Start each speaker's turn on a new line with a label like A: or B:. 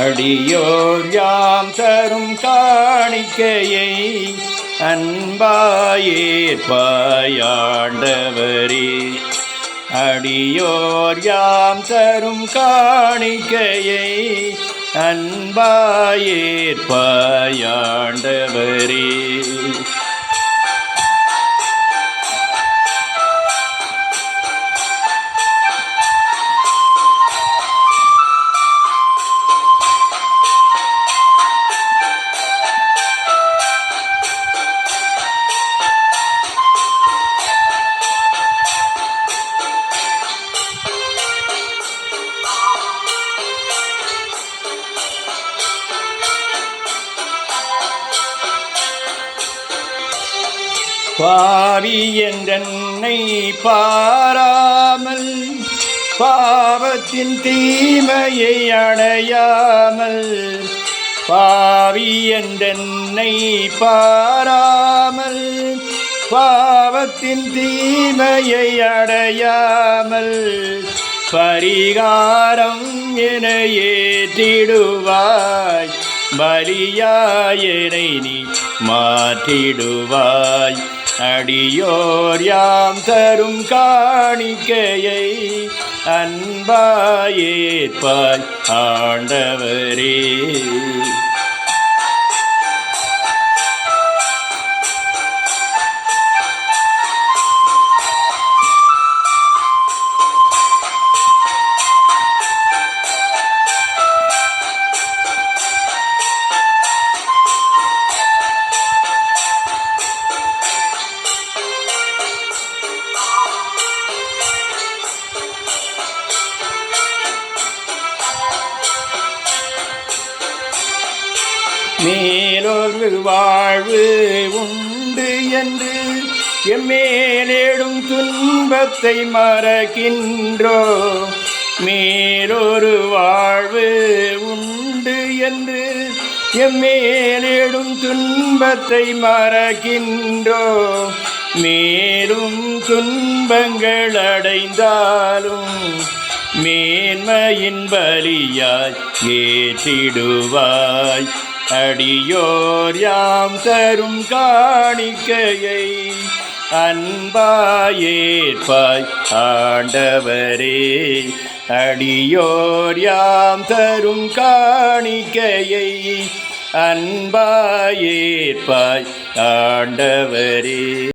A: அடியோர் யாம் தரும் காணிக்கையை அன்பாயேற்பாயாண்டவரே. அடியோர் யாம் தரும் காணிக்கையை அன்பாயேற்பாயாண்டவரே. பாவி என்றென்னை பாராமல் பாவத்தின் தீமையை அடையாமல், பாவி என்றென்னை பாராமல் பாவத்தின் தீமையை அடையாமல், பரிகாரம் என ஏற்றிடுவாய், பலியாயனை நீ மாற்றிடுவாய். அடியோர் யாம் தரும் காணிக்கையை அன்பாயேற்பாய் ஆண்டவரே. மேலொரு வாழ்வு உண்டு என்று எம்மேலேடும் துன்பத்தை மறக்கின்றோ. மேலொரு வாழ்வு உண்டு என்று எம்மேலேடும் துன்பத்தை மறக்கின்றோ. மேலும் துன்பங்கள் அடைந்தாலும் மேன்மையின் பலியாய் ஏற்றிடுவாய். அடியோர் யாம் தரும் காணிக்கையை அன்பாயேற்பாய் ஆண்டவரே. அடியோர் யாம் தரும் காணிக்கையை அன்பாயேற்பாய் ஆண்டவரே.